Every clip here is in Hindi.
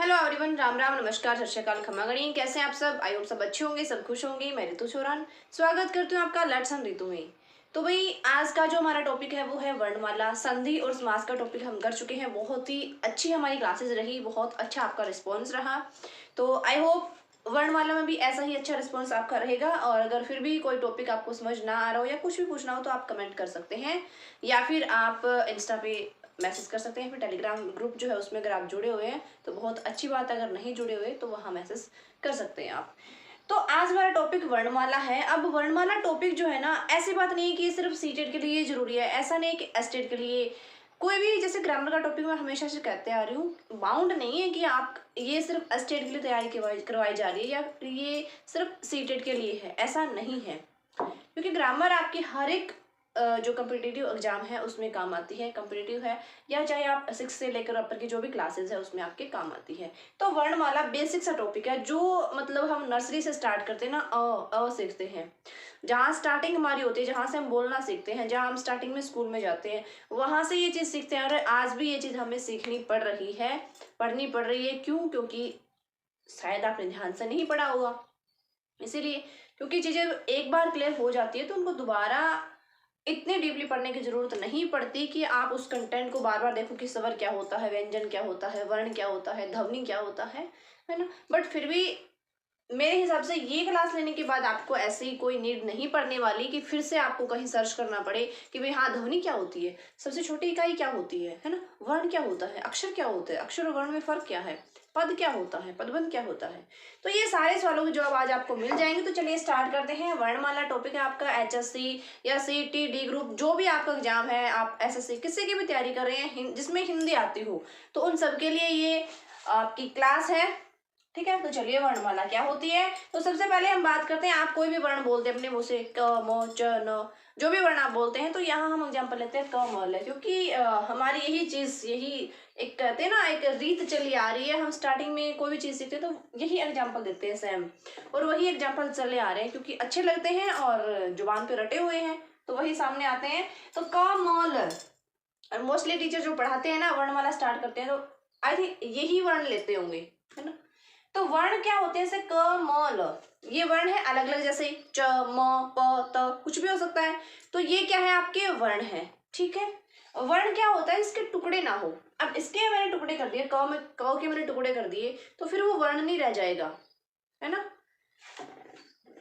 हेलो एवरीवन, राम राम, नमस्कार, सत श्री अकाल, खमा गणी। कैसे हैं आप सब? आई होप सब अच्छे होंगे, सब खुश होंगे। मैं ऋतु चौरान स्वागत करती हूँ आपका लेट्स हम ऋतु में। तो भाई आज का जो हमारा टॉपिक है वो है वर्णमाला, संधि और समास का टॉपिक हम कर चुके हैं। बहुत ही अच्छी हमारी क्लासेस रही, बहुत अच्छा आपका रिस्पॉन्स रहा। तो आई होप वर्णमाला में भी ऐसा ही अच्छा रिस्पॉन्स आपका रहेगा। और अगर फिर भी कोई टॉपिक आपको समझ ना आ रहा हो या कुछ भी पूछना हो तो आप कमेंट कर सकते हैं, या फिर आप इंस्टा पे मैसेज कर सकते हैं। फिर टेलीग्राम ग्रुप जो है उसमें अगर आप जुड़े हुए हैं तो बहुत अच्छी बात है, अगर नहीं जुड़े हुए तो वहाँ मैसेज कर सकते हैं आप। तो आज हमारा टॉपिक वर्णमाला है। अब वर्णमाला टॉपिक जो है ना, ऐसी बात नहीं है कि ये सिर्फ सीटेट के लिए जरूरी है, ऐसा नहीं है कि एस्टेट के लिए। कोई भी जैसे ग्रामर का टॉपिक मैं हमेशा से कहते आ रही हूँ, बाउंड नहीं है कि आप ये सिर्फ एस्टेट के लिए तैयारी करवाई जा रही है या ये सिर्फ सीटेट के लिए है, ऐसा नहीं है। क्योंकि ग्रामर आपकी हर एक जो कम्पिटिटिव एग्जाम है उसमें काम आती है, कम्पिटिटिव है या चाहे आप 6 से लेकर अपर की जो भी क्लासेस है उसमें आपके काम आती है। तो वर्णमाला बेसिक सा टॉपिक है, जो मतलब हम नर्सरी से स्टार्ट करते हैं ना, अ सीखते हैं, जहाँ स्टार्टिंग हमारी होती है, जहाँ से हम बोलना सीखते हैं, जहाँ हम स्टार्टिंग में स्कूल में जाते हैं वहाँ से ये चीज़ सीखते हैं। और आज भी ये चीज़ हमें सीखनी पड़ रही है, पढ़नी पड़ रही है। क्यों? क्योंकि शायद आपने ध्यान से नहीं पढ़ा होगा, इसीलिए। क्योंकि चीज़ें एक बार क्लियर हो जाती है तो उनको दोबारा इतने डीपली पढ़ने की जरूरत नहीं पड़ती कि आप उस कंटेंट को बार बार देखो कि स्वर क्या होता है, व्यंजन क्या होता है, वर्ण क्या होता है, ध्वनि क्या होता है ना। बट फिर भी मेरे हिसाब से ये क्लास लेने के बाद आपको ऐसी कोई नीड नहीं पड़ने वाली कि फिर से आपको कहीं सर्च करना पड़े कि भाई हाँ ध्वनि क्या होती है, सबसे छोटी इकाई क्या होती है ना, वर्ण क्या होता है, अक्षर क्या होता है, अक्षर और वर्ण में फर्क क्या है, पद क्या होता है, पदबंध क्या होता है। तो ये सारे सवालों के जवाब आज आपको मिल जाएंगे। तो चलिए स्टार्ट करते हैं। वर्णमाला टॉपिक है आपका एचएससी या सीटी डी ग्रुप, जो भी आपका एग्जाम है, आप एसएससी किसी की भी तैयारी कर रहे हैं जिसमें हिंदी आती हो, तो उन सबके लिए ये आपकी क्लास है। ठीक है, तो चलिए वर्णमाला क्या होती है। तो सबसे पहले हम बात करते हैं, आप कोई भी वर्ण बोलते हैं अपने मुंह से, क म च न, जो भी वर्ण आप बोलते हैं, तो यहाँ हम एग्जाम्पल लेते हैं क म ल, क्योंकि हमारी यही चीज, यही एक कहते हैं ना, एक रीत चली आ रही है। हम स्टार्टिंग में कोई भी चीज सीखते हैं तो यही एग्जाम्पल देते हैं सेम, और वही एग्जाम्पल चले आ रहे हैं क्योंकि अच्छे लगते हैं और जुबान पे रटे हुए हैं तो वही सामने आते हैं। तो क म ल, और मोस्टली टीचर जो पढ़ाते हैं ना वर्णमाला स्टार्ट करते हैं तो आई थिंक यही वर्ण लेते होंगे, है ना। तो वर्ण क्या होते हैं, जैसे क म ल, ये वर्ण है अलग अलग, जैसे च म प त, कुछ भी हो सकता है। तो ये क्या है, आपके वर्ण है। ठीक है, वर्ण क्या होता है, इसके टुकड़े ना हो। अब इसके मैंने टुकड़े कर दिए, क के मैंने टुकड़े कर दिए तो फिर वो वर्ण नहीं रह जाएगा, है ना।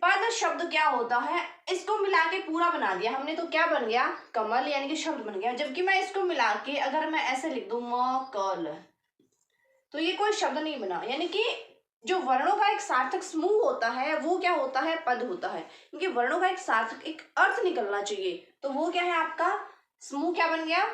पद शब्द क्या होता है, इसको मिला के पूरा बना दिया हमने तो क्या बन गया, कमल, यानी कि शब्द बन गया। जबकि मैं इसको मिला के अगर मैं ऐसे लिख दूं म क ल, तो ये कोई शब्द नहीं बना। यानी कि जो वर्णों का एक सार्थक समूह होता है वो क्या होता है, पद होता है। क्योंकि वर्णों का एक सार्थक एक अर्थ निकलना चाहिए, तो वो क्या है, आपका समूह क्या बन गया,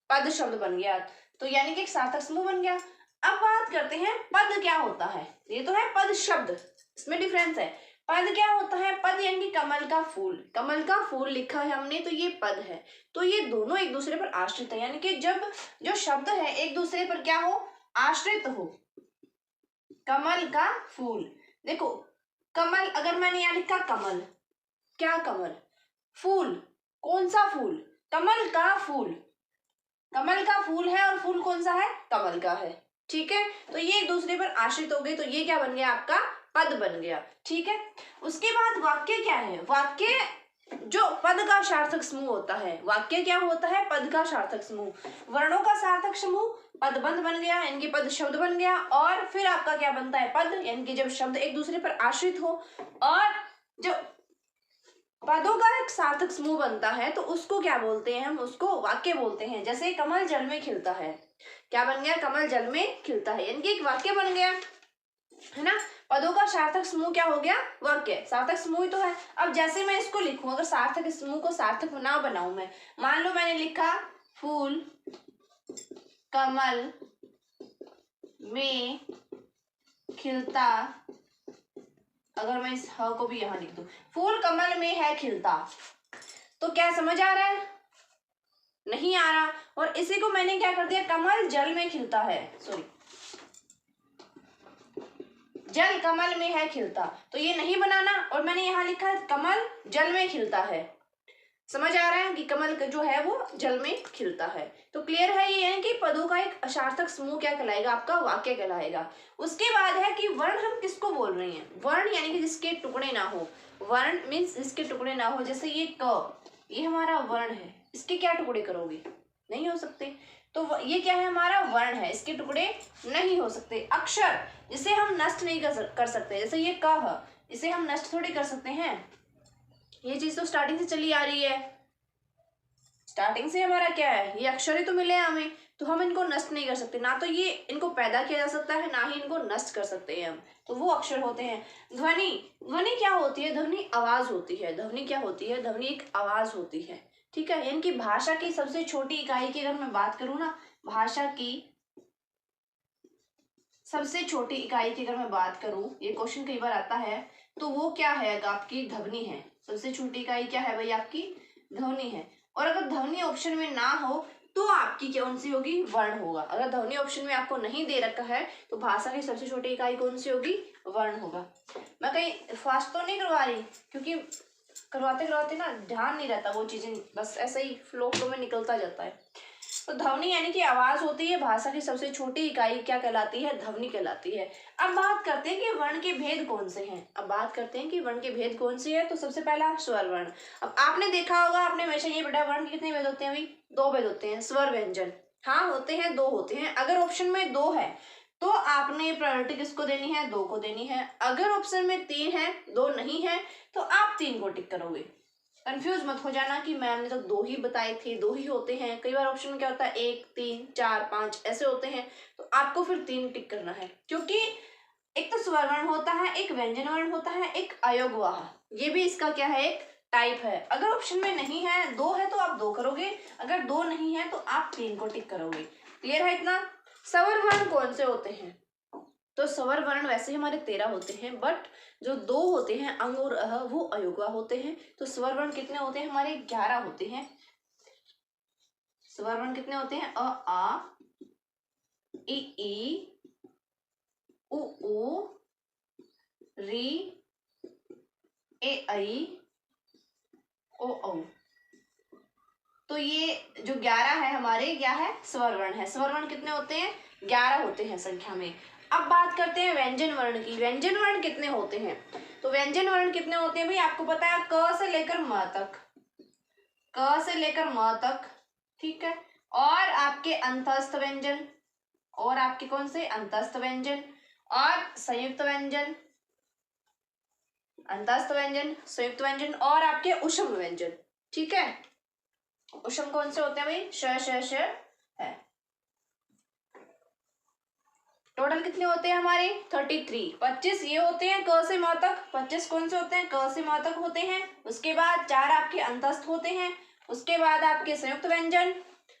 पद शब्द बन गया। तो यानी कि एक सार्थक समूह बन गया। अब बात करते हैं पद क्या होता है। ये तो है पद शब्द, इसमें डिफरेंस है। पद क्या होता है, पद यानी कि कमल का फूल, कमल का फूल लिखा है हमने तो ये पद है। तो ये दोनों एक दूसरे पर आश्रित है, यानी कि जब जो शब्द है एक दूसरे पर क्या हो, आश्रित हो। कमल का फूल, देखो कमल, अगर मैंने यहाँ लिखा कमल, क्या कमल, फूल, कौन सा फूल, कमल का फूल, कमल का फूल है और फूल कौन सा है, कमल का है। ठीक है, तो ये एक दूसरे पर आश्रित हो गए, तो ये क्या बन गया, आपका पद बन गया। ठीक है, उसके बाद वाक्य क्या है, वाक्य जो पद का सार्थक समूह होता है। वाक्य क्या होता है, पद का सार्थक समूह, वर्णों का सार्थक समूह, पदबंध बन गया, यानी कि पद शब्द बन गया। और फिर आपका क्या बनता है, पद, यानी कि जब शब्द एक दूसरे पर आश्रित हो। और जो पदों का एक सार्थक समूह बनता है तो उसको क्या बोलते हैं, हम उसको वाक्य बोलते हैं। जैसे कमल जल में खिलता है, क्या बन गया, कमल जल में खिलता है, यानी कि एक वाक्य बन गया, है ना। पदों का सार्थक समूह क्या हो गया, वाक्य, सार्थक समूह ही तो है। अब जैसे मैं इसको लिखूं, अगर सार्थक समूह को सार्थक ना बनाऊं मैं, मान लो मैंने लिखा फूल कमल में खिलता, अगर मैं इस ह को भी यहां लिख दूं, फूल कमल में है खिलता, तो क्या समझ आ रहा है, नहीं आ रहा। और इसी को मैंने क्या कर दिया, कमल जल में खिलता है, सॉरी, जल कमल में है खिलता, तो ये नहीं बनाना। और मैंने यहाँ लिखा है कमल जल में खिलता है, समझ आ रहा है कि कमल जो है वो जल में खिलता है। तो क्लियर है ये है कि पदों का एक अशार्थक समूह क्या कहलाएगा, आपका वाक्य कहलाएगा। उसके बाद है कि वर्ण हम किसको बोल रहे हैं, वर्ण यानी कि जिसके टुकड़े ना हो, वर्ण मीन्स जिसके टुकड़े ना हो, जैसे ये क, ये हमारा वर्ण है, इसके क्या टुकड़े करोगे, नहीं हो सकते। तो ये क्या है, हमारा वर्ण है, इसके टुकड़े नहीं हो सकते। अक्षर जिसे हम नष्ट नहीं कर सकते, जैसे ये क है, इसे हम नष्ट थोड़ी कर सकते हैं, ये चीज तो स्टार्टिंग से चली आ रही है, स्टार्टिंग से हमारा क्या है, ये अक्षर ही तो मिले हैं हमें, तो हम इनको नष्ट नहीं कर सकते, ना तो ये इनको पैदा किया जा सकता है, ना ही इनको नष्ट कर सकते हैं हम, तो वो अक्षर होते हैं। ध्वनि, ध्वनि क्या होती है, ध्वनि आवाज होती है, ध्वनि क्या होती है, ध्वनि एक आवाज होती है, ठीक है। इनकी भाषा की सबसे छोटी इकाई की अगर मैं बात करूँ ना, भाषा की सबसे छोटी इकाई की अगर मैं बात करूं, ये क्वेश्चन कई बार आता है, तो वो क्या है, आपकी ध्वनि है। सबसे छोटी इकाई क्या है भाई, आपकी ध्वनि है। और अगर ध्वनि ऑप्शन में ना हो तो आपकी कौन सी होगी, वर्ण होगा। अगर ध्वनि ऑप्शन में आपको नहीं दे रखा है तो भाषा की सबसे छोटी इकाई कौन सी होगी, वर्ण होगा। मैं कहीं फास्ट तो नहीं करवा रही, क्योंकि करवाते करवाते ना ध्यान नहीं रहता, वो चीजें बस ऐसे ही फ्लो में निकलता जाता है। तो ध्वनि यानी कि आवाज होती है, भाषा की सबसे छोटी इकाई क्या कहलाती है, ध्वनि कहलाती है। अब बात करते हैं कि वर्ण के भेद कौन से हैं, अब बात करते हैं कि वर्ण के भेद कौन से हैं। तो सबसे पहला स्वर वर्ण। अब आपने देखा होगा, आपने हमेशा ये पढ़ा, वर्ण के कितने भेद होते हैं भाई, 2 भेद होते हैं। स्वर व्यंजन, हाँ होते हैं, 2 होते हैं। अगर ऑप्शन में 2 है तो आपने प्रायोरिटी किसको देनी है, 2 को देनी है। अगर ऑप्शन में 3 है, 2 नहीं है, तो आप 3 को टिक करोगे। कंफ्यूज मत हो जाना कि मैम ने तो 2 ही बताए थे, 2 ही होते हैं। कई बार ऑप्शन में क्या होता है 1, 3, 4, 5 ऐसे होते हैं, तो आपको फिर 3 टिक करना है, क्योंकि एक तो स्वर वर्ण होता है, एक व्यंजन वर्ण होता है, एक अयोगवाह, ये भी इसका क्या है, एक टाइप है। अगर ऑप्शन में नहीं है, 2 है तो आप 2 करोगे, अगर 2 नहीं है तो आप 3 को टिक करोगे। क्लियर है इतना। स्वर वर्ण कौन से होते हैं, तो स्वर वर्ण वैसे हमारे 13 होते हैं, बट जो 2 होते हैं अंग और अह, वो अयोगवा होते हैं। तो स्वर वर्ण कितने होते हैं हमारे, 11 होते हैं। स्वर वर्ण कितने होते हैं, अ आ, इ ई, उ ऊ, री, ए ऐ, ओ औ। तो ये जो 11 है हमारे, क्या है, स्वर वर्ण है। स्वर वर्ण कितने होते हैं, 11 होते हैं संख्या में। अब बात करते हैं व्यंजन वर्ण की। व्यंजन वर्ण कितने होते हैं, तो व्यंजन वर्ण कितने होते हैं भाई, आपको पता है, क से लेकर म तक, क से लेकर म तक, ठीक है। और आपके अंतस्थ व्यंजन, और आपके कौन से, अंतस्थ व्यंजन, और संयुक्त व्यंजन, अंतस्थ व्यंजन, संयुक्त व्यंजन, और आपके ऊष्म व्यंजन, ठीक है। ऊष्म कौन से होते हैं भाई, श है। टोटल कितने होते हैं हमारे, 33। 25 ये होते हैं क से म तक, 25 कौन से होते हैं, क से म तक होते हैं। उसके बाद 4 आपके अंतस्थ होते हैं, उसके बाद आपके संयुक्त व्यंजन,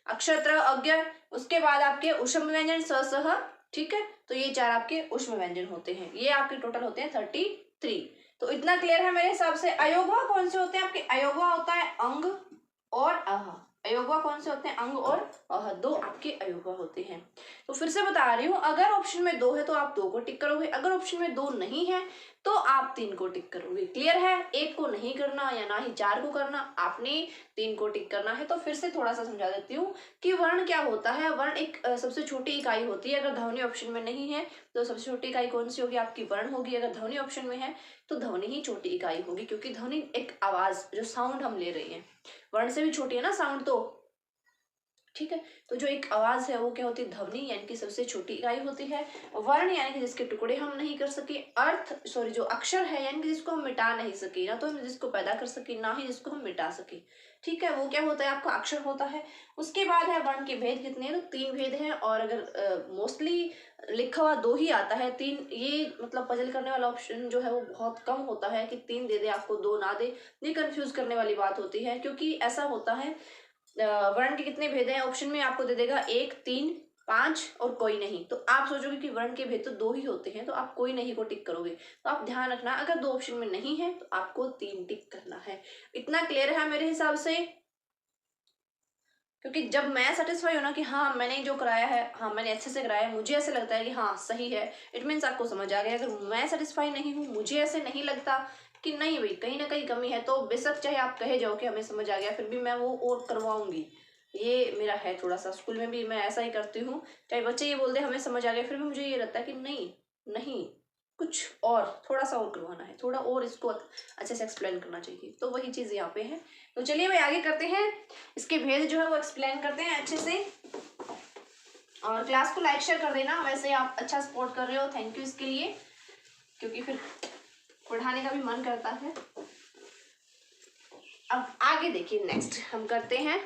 अक्षत्र, अज्ञ, उसके बाद आपके ऊष्म व्यंजन, स सह, ठीक है। तो ये 4 आपके ऊष्म व्यंजन होते हैं, ये आपके टोटल होते हैं 33। तो इतना क्लियर है मेरे हिसाब से। अयोगवा कौन से होते हैं आपके, अयोगवा होता है अंग और अह, अयोगवा कौन से होते हैं, अंग और अह, 2 आपके अयोगवा होते हैं। तो फिर से बता रही हूँ, अगर ऑप्शन में 2 है तो आप 2 को टिक करोगे, अगर ऑप्शन में 2 नहीं है तो आप 3 को टिक करोगे। क्लियर है, 1 को नहीं करना या ना ही 4 को करना, आपने 3 को टिक करना है। तो फिर से थोड़ा सा समझा देती हूँ कि वर्ण क्या होता है। वर्ण एक सबसे छोटी इकाई होती है। अगर ध्वनि ऑप्शन में नहीं है तो सबसे छोटी इकाई कौन सी होगी, आपकी वर्ण होगी। अगर ध्वनि ऑप्शन में है तो ध्वनि ही छोटी इकाई होगी, क्योंकि ध्वनि एक आवाज, जो साउंड हम ले रहे हैं, वर्ण से भी छोटी है ना साउंड, तो ठीक है। तो जो एक आवाज है वो क्या होती है, ध्वनि यानी कि सबसे छोटी इकाई होती है। वर्ण यानी कि जिसके टुकड़े हम नहीं कर सके। अर्थ सॉरी जो अक्षर है यानी कि जिसको हम मिटा नहीं सके, ना तो हम जिसको पैदा कर सके, ना ही जिसको हम मिटा सके, ठीक है। वो क्या होता है, आपका अक्षर होता है। उसके बाद है वर्ण के भेद कितने हैं, तो 3 भेद हैं। और अगर मोस्टली लिखा हुआ 2 ही आता है, 3 ये मतलब पजल करने वाला ऑप्शन जो है वो बहुत कम होता है कि 3 दे दे आपको 2 ना दे। ये कंफ्यूज करने वाली बात होती है, क्योंकि ऐसा होता है वर्ण के कितने भेद हैं, ऑप्शन में आपको दे देगा 1, 3, 5 और कोई नहीं। तो आप सोचोगे कि वर्ण के भेद तो 2 ही होते हैं, तो आप कोई नहीं को टिक करोगे। तो आप ध्यान रखना, अगर 2 ऑप्शन में नहीं है तो आपको 3 टिक करना है। इतना क्लियर है मेरे हिसाब से। क्योंकि जब मैं सेटिस्फाई होना कि हाँ मैंने जो कराया है, हाँ मैंने अच्छे से कराया है, मुझे ऐसे लगता है कि हाँ सही है, इट मीन्स आपको समझ आ गया। अगर मैं सेटिस्फाई नहीं हूँ, मुझे ऐसे नहीं लगता कि नहीं भाई कहीं ना कहीं कमी है, तो बेशक चाहे आप कहे जाओ कि हमें समझ आ गया, फिर भी मैं वो और करवाऊंगी, ये मेरा है थोड़ा सा, स्कूल में भी मैं ऐसा ही करती हूँ, चाहे बच्चे ये बोल दे हमें समझ आ गया, फिर भी मुझे ये लगता है कि नहीं नहीं, कुछ और थोड़ा सा और करवाना है, थोड़ा और इसको अच्छे से एक्सप्लेन करना चाहिए। तो वही चीज़ यहाँ पे है। तो चलिए भाई आगे करते हैं, इसके भेद जो है वो एक्सप्लेन करते हैं अच्छे से। और क्लास को लाइक शेयर कर देना, वैसे आप अच्छा सपोर्ट कर रहे हो, थैंक यू इसके लिए, क्योंकि फिर पढ़ाने का भी मन करता है। अब आगे देखिए, नेक्स्ट हम करते हैं,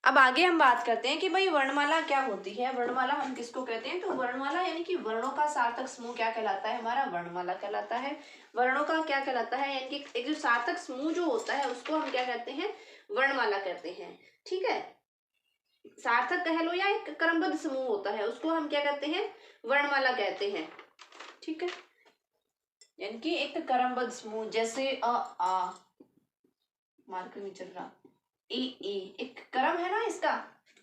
अब आगे हम बात करते हैं कि भाई वर्णमाला क्या होती है। वर्णमाला हम किसको कहते हैं? तो वर्णमाला यानी कि वर्णों का सार्थक समूह क्या कहलाता है? हमारा वर्णमाला कहलाता है। वर्णों का क्या कहलाता है? यानी कि एक जो सार्थक समूह जो होता है उसको हम क्या कहते हैं? वर्णमाला कहते हैं। ठीक है, सार्थक कह लो या एक क्रमबद्ध समूह होता है उसको हम क्या कहते हैं? वर्णमाला कहते हैं। ठीक है, यानी कि एक क्रमबद्ध समूह, जैसे आ मार्कर नहीं चल रहा, ई एक क्रम है ना इसका,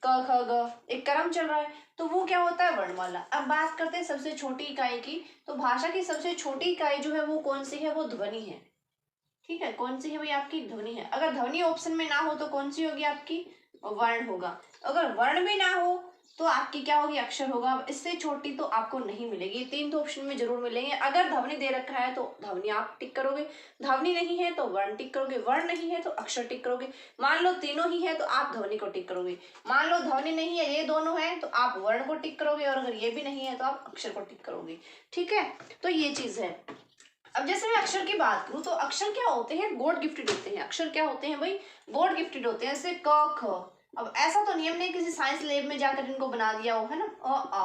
क ख ग एक क्रम चल रहा है, तो वो क्या होता है? वर्णमाला। अब बात करते हैं सबसे छोटी इकाई की। तो भाषा की सबसे छोटी इकाई जो है वो कौन सी है? वो ध्वनि है। ठीक है, कौन सी है भाई? आपकी ध्वनि है। अगर ध्वनि ऑप्शन में ना हो तो कौन सी होगी? आपकी वर्ण होगा। अगर वर्ण भी ना हो तो आपकी क्या होगी? अक्षर होगा। अब इससे छोटी तो आपको नहीं मिलेगी, तीन तो ऑप्शन में जरूर मिलेंगे। अगर ध्वनि दे रखा है तो ध्वनि आप टिक करोगे, ध्वनि नहीं है तो वर्ण टिक करोगे, वर्ण नहीं है तो अक्षर टिक करोगे। मान लो तीनों ही है तो आप ध्वनि को टिक करोगे, मान लो ध्वनि नहीं है, ये दोनों है तो आप वर्ण को टिक करोगे, और अगर ये भी नहीं है तो आप अक्षर को टिक करोगे। ठीक है, तो ये चीज है। अब जैसे मैं अक्षर की बात करूं तो अक्षर क्या होते हैं? गॉड गिफ्टेड होते हैं। अक्षर क्या होते हैं भाई? गॉड गिफ्टेड होते हैं। जैसे क ख, अब ऐसा तो नियम नहीं किसी साइंस लैब में जाकर इनको बना दिया हो, है ना। आ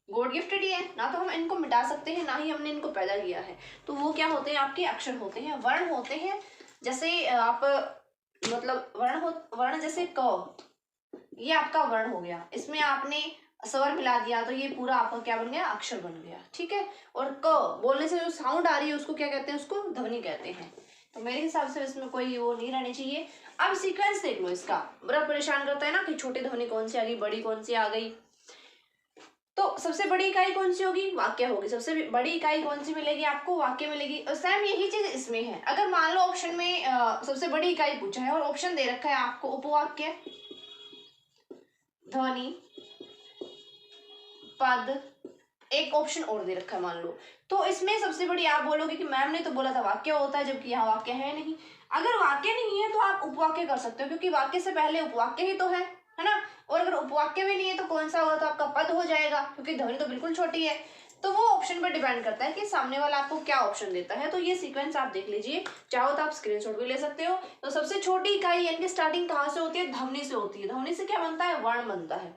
गॉड गिफ्टेड ही है ना, तो हम इनको मिटा सकते हैं ना ही हमने इनको पैदा किया है। तो वो क्या होते हैं? आपके अक्षर होते हैं। वर्ण होते हैं, जैसे आप मतलब वर्ण जैसे क, ये आपका वर्ण हो गया, इसमें आपने स्वर मिला दिया तो ये पूरा आपका क्या बन गया? अक्षर बन गया। ठीक है, और क बोलने से जो साउंड आ रही है उसको क्या कहते हैं? उसको ध्वनि कहते हैं। तो मेरे हिसाब से इसमें कोई वो नहीं रहनी चाहिए। अब सीक्वेंस देख लो इसका, बड़ा परेशान करता है ना कि छोटी ध्वनि कौन सी आ गई, बड़ी कौन सी आ गई। तो सबसे बड़ी इकाई कौन सी होगी? वाक्य होगी। सबसे बड़ी इकाई कौन सी मिलेगी आपको? वाक्य मिलेगी। और सेम यही चीज इसमें है। अगर मान लो ऑप्शन में सबसे बड़ी इकाई पूछा है और ऑप्शन दे रखा है आपको उपवाक्य, ध्वनि, पद, एक ऑप्शन और दे रखा है मान लो, तो इसमें सबसे बड़ी आप बोलोगे कि मैम ने तो बोला था वाक्य होता है, जबकि यहाँ वाक्य है नहीं। अगर वाक्य नहीं है तो आप उपवाक्य कर सकते हो, क्योंकि वाक्य से पहले उपवाक्य ही तो है ना। और अगर उपवाक्य भी नहीं है तो कौन सा होगा? तो आपका पद हो जाएगा, क्योंकि ध्वनि तो बिल्कुल छोटी है। तो वो ऑप्शन पर डिपेंड करता है कि सामने वाला आपको क्या ऑप्शन देता है। तो ये सीक्वेंस आप देख लीजिए, चाहो तो आप स्क्रीनशॉट भी ले सकते हो। तो सबसे छोटी इकाई यानी कि स्टार्टिंग कहाँ से होती है? ध्वनि से होती है। ध्वनि से क्या बनता है? वर्ण बनता है।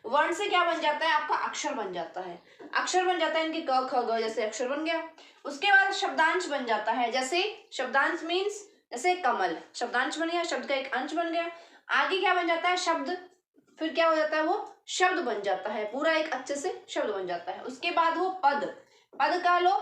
वर्ण से क्या बन जाता है? आपका अक्षर बन जाता है। अक्षर बन जाता है इनके क ख ग, जैसे अक्षर बन गया। उसके बाद शब्दांश बन जाता है, जैसे शब्दांश मीन्स जैसे कमल, शब्दांश बन गया, शब्द का एक अंश बन गया। आगे क्या बन जाता है? शब्द, फिर क्या हो जाता है? वो शब्द बन जाता है, पूरा एक अच्छे से शब्द बन जाता है। उसके बाद वो पद, पद का लो।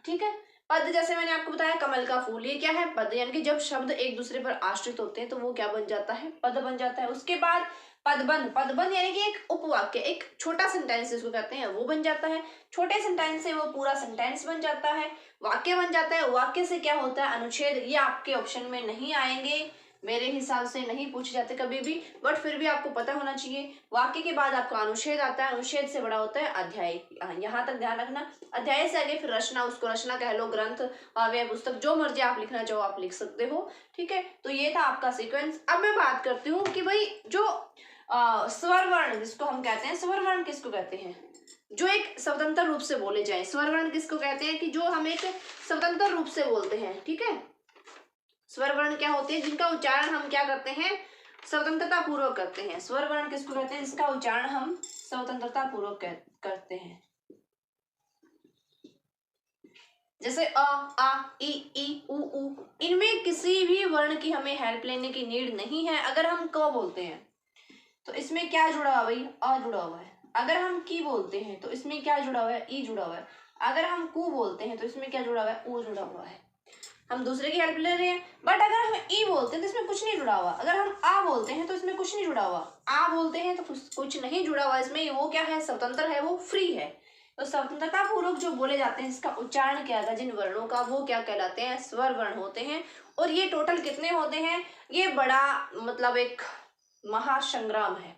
ठीक है, पद जैसे मैंने आपको बताया कमल का फूल, ये क्या है? पद, यानी कि जब शब्द एक दूसरे पर आश्रित होते हैं तो वो क्या बन जाता है? पद बन जाता है। उसके बाद पदबंध, पदबंध यानी कि एक उपवाक्य, एक छोटा सेंटेंस जिसको कहते हैं वो बन जाता है। छोटे सेंटेंस से वो पूरा सेंटेंस बन जाता है, वाक्य बन जाता है। वाक्य से क्या होता है? अनुच्छेद। ये आपके ऑप्शन में नहीं आएंगे, मेरे हिसाब से नहीं पूछे जाते कभी भी, बट फिर भी आपको पता होना चाहिए। वाक्य के बाद आपका अनुच्छेद आता है, अनुच्छेद से बड़ा होता है अध्याय। यहाँ तक ध्यान रखना। अध्याय से आगे फिर रचना, उसको रचना कह लो, ग्रंथ, काव्य, पुस्तक, जो मर्जी आप लिखना चाहो आप लिख सकते हो। ठीक है, तो ये था आपका सीक्वेंस। अब मैं बात करती हूँ कि भाई जो स्वर वर्ण जिसको हम कहते हैं, स्वर वर्ण किसको कहते हैं? जो एक स्वतंत्र रूप से बोले जाए। स्वर वर्ण किसको कहते हैं? कि जो हम एक स्वतंत्र रूप से बोलते हैं। ठीक है, स्वर वर्ण क्या होते हैं? जिनका उच्चारण हम क्या करते हैं? स्वतंत्रता पूर्वक करते हैं। स्वर वर्ण किसको कहते हैं? जिसका उच्चारण हम स्वतंत्रता पूर्वक करते हैं। जैसे अ, आ, ई, उ, इनमें किसी भी वर्ण की हमें हेल्प लेने की नीड नहीं है। अगर हम क बोलते हैं तो इसमें क्या जुड़ा हुआ भाई? अ जुड़ा हुआ है। अगर हम की बोलते हैं तो इसमें क्या जुड़ा हुआ है? ई जुड़ा हुआ है। अगर हम कु बोलते हैं तो इसमें क्या जुड़ा हुआ है? ऊ जुड़ा हुआ है। हम दूसरे की हेल्प ले रहे हैं। बट अगर हम ई बोलते हैं तो इसमें कुछ नहीं जुड़ा हुआ। अगर हम आ बोलते हैं तो इसमें कुछ नहीं जुड़ा हुआ। आ बोलते हैं तो कुछ नहीं जुड़ा हुआ इसमें। वो क्या है? स्वतंत्र है, वो फ्री है। तो स्वतंत्रता पूर्वक जो बोले जाते हैं इसका उच्चारण किया था जिन वर्णों का, वो क्या कहलाते हैं, स्वर वर्ण होते हैं। और ये टोटल कितने होते हैं, ये बड़ा मतलब एक महासंग्राम है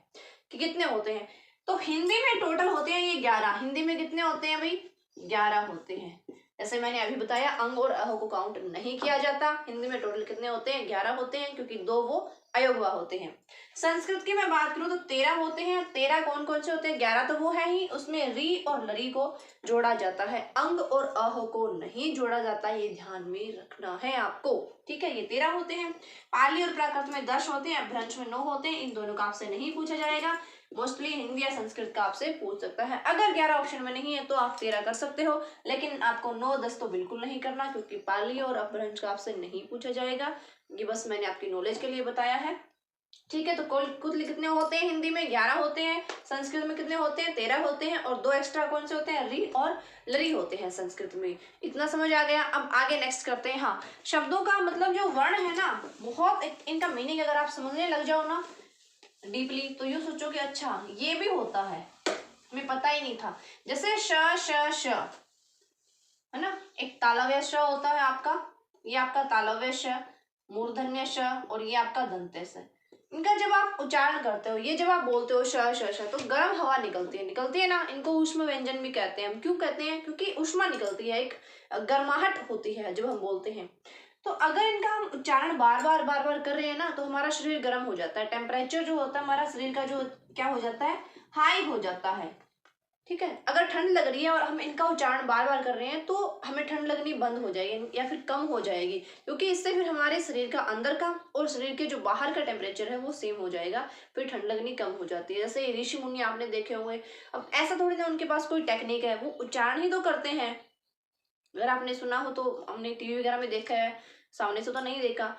कि कितने होते हैं। तो हिंदी में टोटल होते हैं ये 11। हिंदी में कितने होते हैं भाई, 11 होते हैं। जैसे मैंने अभी बताया, अंग और अह को काउंट नहीं किया जाता। हिंदी में टोटल कितने होते हैं, 11 होते हैं, क्योंकि 2 वो अयोगवा होते हैं। संस्कृत की मैं बात करूं तो 13 होते हैं। 13 कौन कौन से होते हैं, 11 तो वो है ही, उसमें री और लरी को जोड़ा जाता है, अंग और अह को नहीं जोड़ा जाता, ये ध्यान में रखना है आपको, ठीक है। ये 13 होते हैं। पाली और प्राकृत में 10 होते हैं, अपभ्रंश में 9 होते हैं। इन दोनों का आपसे नहीं पूछा जाएगा, मोस्टली हिंदी या संस्कृत का आपसे पूछ सकता है। अगर 11 ऑप्शन में नहीं है तो आप 13 कर सकते हो, लेकिन आपको 9 10 तो बिल्कुल नहीं करना, क्योंकि पाली और अपभ्रंश का आपसे नहीं पूछा जाएगा। ये बस मैंने आपकी नॉलेज के लिए बताया है, ठीक है। तो कुल कितने होते हैं, हिंदी में 11 होते हैं, संस्कृत में कितने होते हैं, 13 होते हैं, और 2 एक्स्ट्रा कौन से होते हैं, री और लरी होते हैं संस्कृत में। इतना समझ आ गया। अब आगे नेक्स्ट करते हैं। हाँ, शब्दों का मतलब जो वर्ण है ना, बहुत इनका मीनिंग अगर आप समझने लग जाओ ना डीपली, तो यूँ सोचो कि अच्छा ये भी होता है, हमें पता ही नहीं था। जैसे श श श है ना, एक तालव्य श होता है आपका, ये आपका तालव्य श, मूर्धन्य श, और ये आपका दंत्य श। इनका जब आप उच्चारण करते हो, ये जब आप बोलते हो श श श, तो गर्म हवा निकलती है ना, इनको ऊष्म व्यंजन भी कहते हैं। हम क्यों कहते हैं, क्योंकि ऊष्मा निकलती है, एक गर्माहट होती है जब हम बोलते हैं। तो अगर इनका हम उच्चारण बार बार कर रहे हैं ना, तो हमारा शरीर गर्म हो जाता है, टेम्परेचर जो होता है हमारा शरीर का जो क्या हो जाता है, हाई हो जाता है, ठीक है। अगर ठंड लग रही है और हम इनका उच्चारण बार बार कर रहे हैं, तो हमें ठंड लगनी बंद हो जाएगी या फिर कम हो जाएगी, क्योंकि इससे फिर हमारे शरीर का अंदर का और शरीर के जो बाहर का टेम्परेचर है वो सेम हो जाएगा, फिर ठंड लगनी कम हो जाती है। जैसे ऋषि मुनि आपने देखे होंगे, अब ऐसा थोड़ी ना उनके पास कोई टेक्निक है, वो उच्चारण ही तो करते हैं। अगर आपने सुना हो तो हमने टीवी वगैरह में देखा है, सामने से तो नहीं देखा।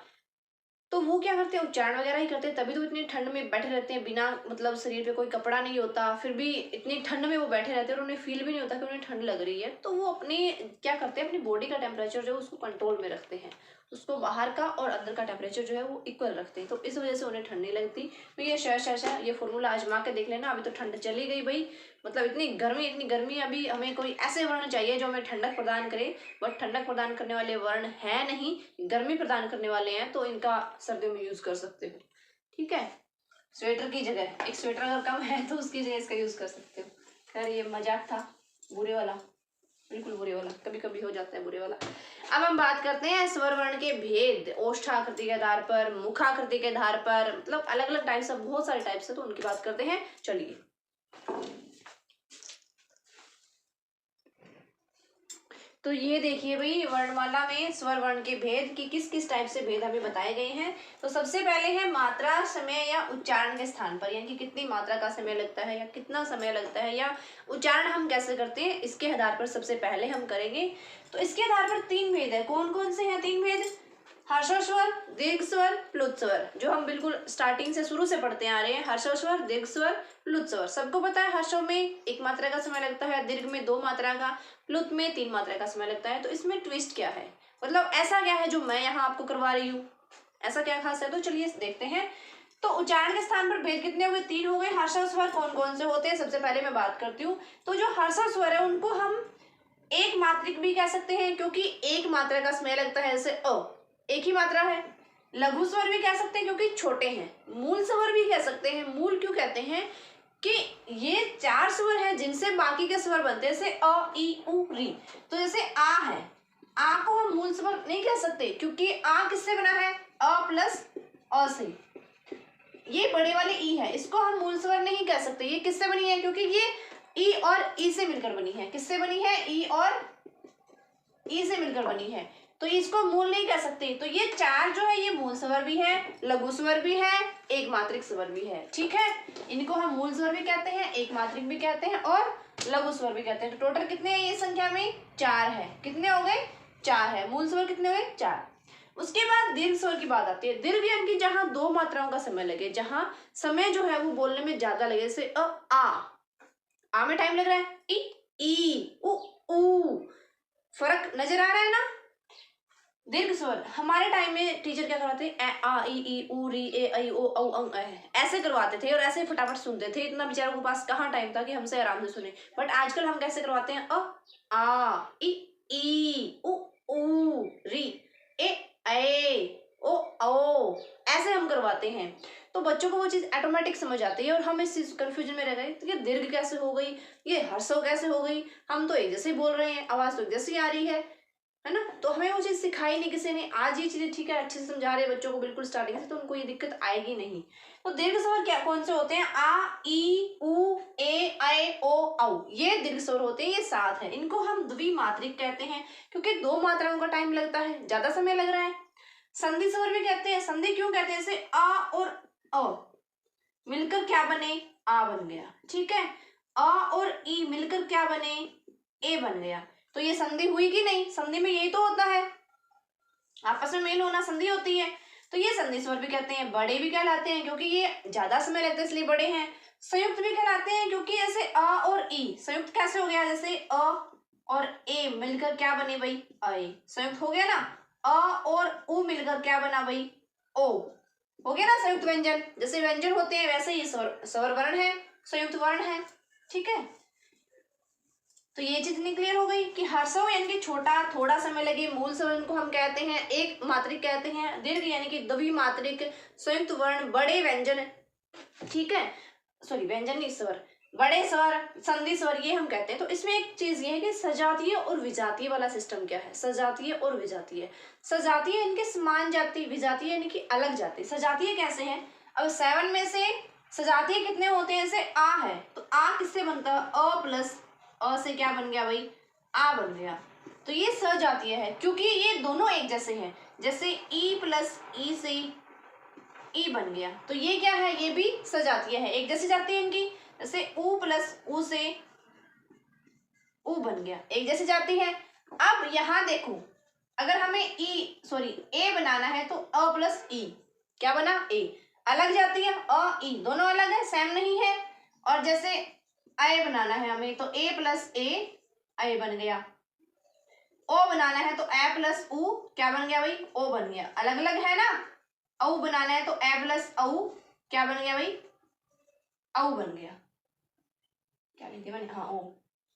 तो वो क्या करते हैं, उच्चारण वगैरह ही करते हैं, तभी तो इतनी ठंड में बैठे रहते हैं, बिना मतलब शरीर पे कोई कपड़ा नहीं होता, फिर भी इतनी ठंड में वो बैठे रहते हैं और उन्हें फील भी नहीं होता कि उन्हें ठंड लग रही है। तो वो अपनी क्या करते हैं, अपनी बॉडी का टेम्परेचर जो है उसको कंट्रोल में रखते हैं, उसको बाहर का और अंदर का टेम्परेचर जो है वो इक्वल रखते हैं, तो इस वजह से उन्हें ठंड नहीं लगती। तो ये ये फॉर्मूला आजमा के देख लेना। अभी तो ठंड चली गई भाई, मतलब इतनी गर्मी, अभी हमें कोई ऐसे वर्ण चाहिए जो हमें ठंडक प्रदान करे, बट ठंडक प्रदान करने वाले वर्ण है नहीं, गर्मी प्रदान करने वाले हैं, तो इनका सर्दियों में यूज कर सकते हो, ठीक है। स्वेटर की जगह, एक स्वेटर अगर कम है तो उसकी जगह इसका यूज कर सकते हो। खैर ये मजाक था, बुरे वाला, बिल्कुल बुरे वाला, कभी कभी हो जाता है बुरे वाला। अब हम बात करते हैं स्वर वर्ण के भेद, ओष्ठाकृति के आधार पर, मुखाकृति के आधार पर, मतलब अलग अलग टाइप्स, बहुत सारे टाइप्स है, तो उनकी बात करते हैं। चलिए, तो ये देखिए भाई, वर्णमाला में स्वर वर्ण के भेद की किस किस टाइप से भेद हमें बताए गए हैं। तो सबसे पहले है मात्रा, समय या उच्चारण के स्थान पर, यानी कि कितनी मात्रा का समय लगता है या कितना समय लगता है, या उच्चारण हम कैसे करते हैं, इसके आधार पर सबसे पहले हम करेंगे। तो इसके आधार पर 3 भेद है। कौन कौन से हैं 3 भेद, हर्षस्वर, दीर्घ स्वर, प्लुत स्वर, जो हम बिल्कुल स्टार्टिंग से शुरू से पढ़ते आ रहे हैं। हर्षस्वर, दीर्घ स्वर, प्लुत स्वर, सबको पता है। हर्षों में 1 मात्रा का समय लगता है, दीर्घ में 2 मात्रा का, प्लुत में 3 मात्रा का समय लगता है। तो इसमें ट्विस्ट क्या है, मतलब ऐसा क्या है जो मैं यहाँ आपको करवा रही हूँ, ऐसा क्या खास है, तो चलिए देखते हैं। तो उच्चारण के स्थान पर भेद कितने हुए, 3 हो गए। हर्षा स्वर कौन कौन से होते हैं, सबसे पहले मैं बात करती हूँ। तो जो हर्षा स्वर है उनको हम एक मात्रिक भी कह सकते हैं, क्योंकि 1 मात्रा का समय लगता है, जैसे अ, एक ही मात्रा है। लघु स्वर भी कह सकते हैं क्योंकि छोटे हैं। मूल स्वर भी कह सकते हैं। मूल क्यों कहते हैं, कि ये 4 स्वर हैं जिनसे बाकी के स्वर बनते हैं, जैसे अ, ई, उ, री। तो जैसे आ है, आ को हम मूल स्वर नहीं कह सकते, क्योंकि आ किससे बना है, अ प्लस अ से। ये बड़े वाले ई है, इसको हम मूल स्वर नहीं कह सकते। ये किससे बनी है, क्योंकि ये ई और ई से मिलकर बनी है। किससे बनी है, ई और ई से मिलकर बनी है, तो इसको मूल नहीं कह सकते। तो ये 4 जो है ये मूल स्वर भी है, लघु स्वर भी है, एक मात्रिक स्वर भी है, ठीक है। इनको हम मूल स्वर भी कहते हैं, एक मात्रिक भी कहते हैं और लघु स्वर भी कहते हैं। तो टोटल कितने हैं ये संख्या में, 4 है। कितने हो गए, 4 है। मूल स्वर कितने हुए, 4। उसके बाद दीर्घ स्वर की बात आती है। दीर्घ यानी कि जहां 2 मात्राओं का समय लगे, जहां समय जो है वो बोलने में ज्यादा लगे, जैसे आ में टाइम लग रहा है, ई, उ, ऊ, फर्क नजर आ रहा है ना। दीर्घ स्वर हमारे टाइम में टीचर क्या करवाते, ए आ ई ई उ री ए ऐ ओ औ अं अः ऐसे करवाते थे और ऐसे फटाफट सुनते थे। इतना बेचारों के पास कहाँ टाइम था कि हमसे आराम से सुने। बट आजकल हम कैसे करवाते हैं, आ ई उ ऊ री ए ऐ ओ औ ऐसे हम करवाते हैं। तो बच्चों को वो चीज ऑटोमेटिक समझ आती है और हम इस चीज कंफ्यूजन में रह गए, तो ये दीर्घ कैसे हो गई, ये ह्रस्व कैसे हो गई, हम तो एक जैसे ही बोल रहे हैं, आवाज तो एक जैसी आ रही है ना। तो हमें वो चीज सिखाई नहीं किसी ने। आज ये चीजें ठीक है, अच्छे से समझा रहे हैं बच्चों को बिल्कुल स्टार्टिंग से, तो उनको ये दिक्कत आएगी नहीं। तो दीर्घ स्वर क्या कौन से होते हैं, आ ई उ ए ऐ ओ औ, ये दीर्घ स्वर होते हैं, ये 7 है। इनको हम द्विमात्रिक कहते हैं क्योंकि 2 मात्राओं का टाइम लगता है, ज्यादा समय लग रहा है। संधि स्वर भी कहते हैं। संधि क्यों कहते हैं, जैसे आ और अ मिलकर क्या बने, आ बन गया, ठीक है। अ और ई मिलकर क्या बने, ए बन गया। तो ये संधि हुई कि नहीं, संधि में यही तो होता है, आपस में मेल होना संधि होती है। तो ये संधि स्वर भी कहते हैं। बड़े भी कहलाते हैं क्योंकि ये ज्यादा समय लगता है इसलिए बड़े हैं। संयुक्त भी कहलाते हैं क्योंकि जैसे अ और ई संयुक्त कैसे हो गया, जैसे अ और ए मिलकर क्या बने भाई, ऐ, संयुक्त हो गया ना। अ और उ मिलकर क्या बना भाई, ओ, हो गया ना संयुक्त व्यंजन। जैसे व्यंजन होते हैं वैसे ही स्वर, स्वर वर्ण है, संयुक्त वर्ण है, ठीक है। तो ये चीज नहीं क्लियर हो गई कि ह्रस्व यानी कि छोटा, थोड़ा समय लगे, मूल स्वर इनको हम कहते हैं, एक मात्रिक कहते हैं। दीर्घ यानी कि द्विमात्रिक, संयुक्त वर्ण, बड़े व्यंजन, ठीक है, सॉरी व्यंजन नहीं, स्वर, बड़े स्वर, संधि स्वर, ये हम कहते हैं। तो इसमें एक चीज ये है कि सजातीय और विजातीय वाला सिस्टम क्या है, सजातीय और विजातीय। सजातीय यानी कि समान जाति, विजातीय यानी कि अलग जाति। सजातीय कैसे है, अब 7 में से सजातीय कितने होते हैं, जैसे आ है तो आ किससे बनता है, अ प्लस अ से क्या बन गया भाई, आ बन गया। तो ये सजातीय है क्योंकि ये दोनों एक जैसे हैं। जैसे ई प्लस ई से ई बन गया, तो ये क्या है, ये भी सजातीय है, एक जैसी जाती है इनकी। जैसे उ प्लस उ से उ बन गया, एक जैसी जाती है। अब यहां देखो, अगर हमें ए बनाना है तो अ प्लस ई क्या बना, ए, अलग जाती है, अ ई दोनों अलग है, सेम नहीं है। और जैसे ऐ बनाना है हमें तो ए प्लस ए ऐ बन गया। ओ बनाना है तो ए प्लस उ क्या बन गया भाई, ओ बन गया, अलग अलग है ना। औ बनाना है तो ए प्लस औ क्या बन गया भाई, औ बन गया, क्या लिखे बने, हाँ ओ,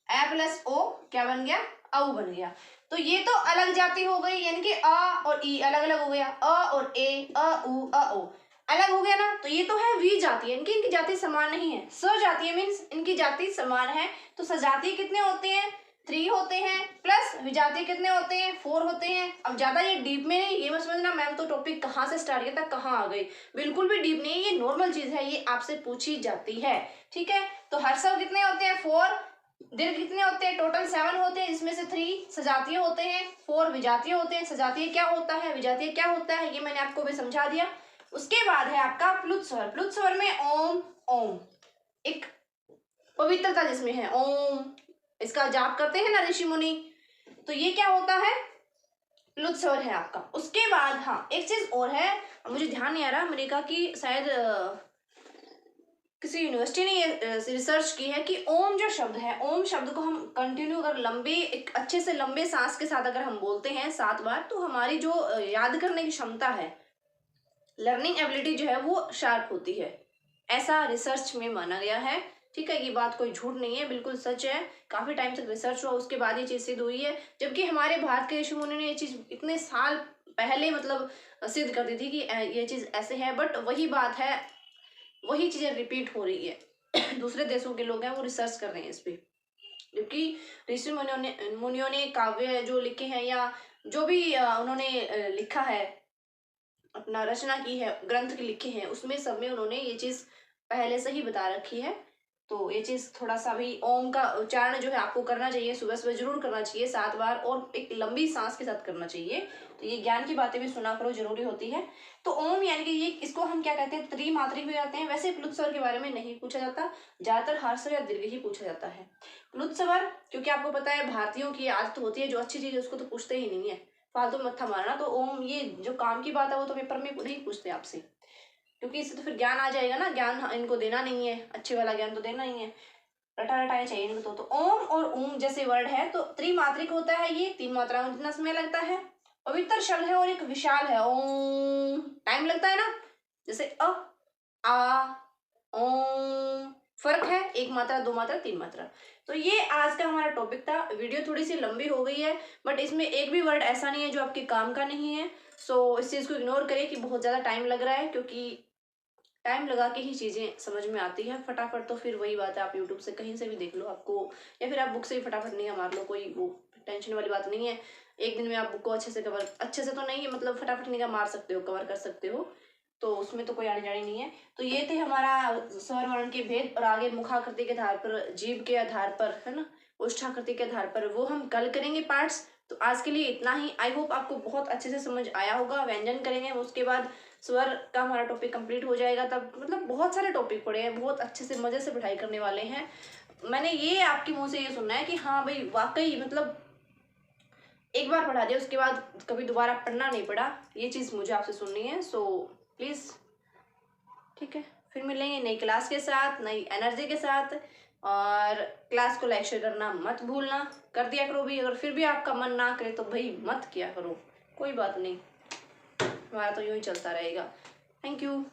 ए प्लस ओ क्या बन गया, औ बन गया। तो ये तो अलग जाति हो गई, यानी कि अ और ई अलग अलग हो गया, अ और ए, अ उ अ ओ अलग हो गया ना। तो ये तो है वी जाति, यानी कि इनकी जाति समान नहीं है। सजातीय मीन्स इनकी जाति समान है। तो सजातीय कितने होते हैं, 3 होते हैं, प्लस विजातीय कितने होते हैं, 4 होते हैं। अब ज्यादा ये डीप में नहीं, ये मत समझना मैम तो टॉपिक कहाँ से स्टार्ट किया था कहाँ आ गई, बिल्कुल भी डीप नहीं है, ये नॉर्मल चीज है, ये आपसे पूछी जाती है, ठीक है। तो ह्रस्व कितने होते हैं, 4। दीर्घ कितने होते हैं, टोटल 7 होते हैं, जिसमें से 3 सजातीय होते हैं, 4 विजातीय होते हैं। सजातीय क्या होता है, विजातीय क्या होता है, ये मैंने आपको भी समझा दिया। उसके बाद है आपका प्लुत स्वर। प्लुत स्वर में ओम, ओम एक पवित्रता जिसमें है, ओम, इसका जाप करते हैं ना ऋषि मुनि, तो ये क्या होता है, प्लुत स्वर है आपका। उसके बाद हाँ एक चीज और है, मुझे ध्यान नहीं आ रहा, मैंने कहा कि शायद किसी यूनिवर्सिटी ने ये रिसर्च की है कि ओम जो शब्द है, ओम शब्द को हम कंटिन्यू अगर लंबे, एक अच्छे से लंबे सांस के साथ अगर हम बोलते हैं 7 बार, तो हमारी जो याद करने की क्षमता है, लर्निंग एबिलिटी जो है वो शार्प होती है, ऐसा रिसर्च में माना गया है, ठीक है। ये बात कोई झूठ नहीं है, बिल्कुल सच है। काफी टाइम तक रिसर्च हुआ, उसके बाद ये चीज सिद्ध हुई है। जबकि हमारे भारत के ऋषि मुनि ने ये चीज इतने साल पहले मतलब सिद्ध कर दी थी कि ये चीज ऐसे है, बट वही बात है, वही चीजें रिपीट हो रही है। दूसरे देशों के लोग हैं वो रिसर्च कर रहे हैं इस पे, जबकि ऋषि मुनियों ने काव्य जो लिखे हैं या जो भी उन्होंने लिखा है, अपना रचना की है, ग्रंथ के लिखे हैं, उसमें सब में उन्होंने ये चीज पहले से ही बता रखी है। तो ये चीज थोड़ा सा भी, ओम का उच्चारण जो है आपको करना चाहिए, सुबह सुबह जरूर करना चाहिए 7 बार, और एक लंबी सांस के साथ करना चाहिए। तो ये ज्ञान की बातें भी सुना करो, जरूरी होती है। तो ओम यानी कि ये, इसको हम क्या कहते हैं, त्रिमात्रिक भी कहते हैं। वैसे प्लुत स्वर के बारे में नहीं पूछा जाता, ज्यादातर ह्रस्व या दीर्घ ही पूछा जाता है। प्लुत स्वर क्योंकि आपको पता है भारतीयों की आदत होती है, जो अच्छी चीज है उसको तो पूछते ही नहीं है, फालतू में मत्था मारना। तो ओम, ये जो काम की बात है वो तो पेपर में नहीं पूछते आपसे, क्योंकि इससे तो फिर ज्ञान आ जाएगा ना, ज्ञान इनको देना नहीं है, अच्छे वाला ज्ञान तो देना ही है, रटा रटाया चाहिए इनको। तो ओम और ऊम जैसे वर्ड है तो त्रिमात्रिक होता है, ये 3 मात्राओं में जितना समय लगता है। पवित्र शब्द है और एक विशाल है। ओम, टाइम लगता है ना, जैसे अ, आ, ओम, फर्क है, एक मात्रा, दो मात्रा, तीन मात्रा। तो ये आज का हमारा टॉपिक था। वीडियो थोड़ी सी लंबी हो गई है, बट इसमें एक भी वर्ड ऐसा नहीं है जो आपके काम का नहीं है। सो इस चीज़ को इग्नोर करें कि बहुत ज़्यादा टाइम लग रहा है, क्योंकि टाइम लगा के ही चीज़ें समझ में आती है फटाफट। तो फिर वही बात है, आप यूट्यूब से कहीं से भी देख लो आपको, या फिर आप बुक से ही फटाफट नहीं मार लो, कोई वो टेंशन वाली बात नहीं है। एक दिन में आप बुक को अच्छे से कवर, अच्छे से तो नहीं है मतलब फटाफट निगाह मार सकते हो, कवर कर सकते हो, तो उसमें तो कोई आड़ी जाड़ी नहीं है। तो ये थे हमारा स्वर वर्ण के भेद, और आगे मुखाकृति के आधार पर, जीभ के आधार पर, है ना, उष्ठाकृति के आधार पर, वो हम कल करेंगे पार्ट्स। तो आज के लिए इतना ही। आई होप आपको बहुत अच्छे से समझ आया होगा। व्यंजन करेंगे हम, उसके बाद स्वर का हमारा टॉपिक कंप्लीट हो जाएगा। तब मतलब बहुत सारे टॉपिक पड़े हैं, बहुत अच्छे से मज़े से पढ़ाई करने वाले हैं। मैंने ये आपके मुंह से ये सुनना है कि हाँ भाई वाकई मतलब एक बार पढ़ा दिया उसके बाद कभी दोबारा पढ़ना नहीं पड़ा, ये चीज़ मुझे आपसे सुननी है। सो प्लीज़, ठीक है, फिर मिलेंगे नई क्लास के साथ, नई एनर्जी के साथ। और क्लास को लाइक शेयर करना मत भूलना, कर दिया करो भी। अगर फिर भी आपका मन ना करे तो भाई मत किया करो, कोई बात नहीं, हमारा तो यूँ ही चलता रहेगा। Thank you.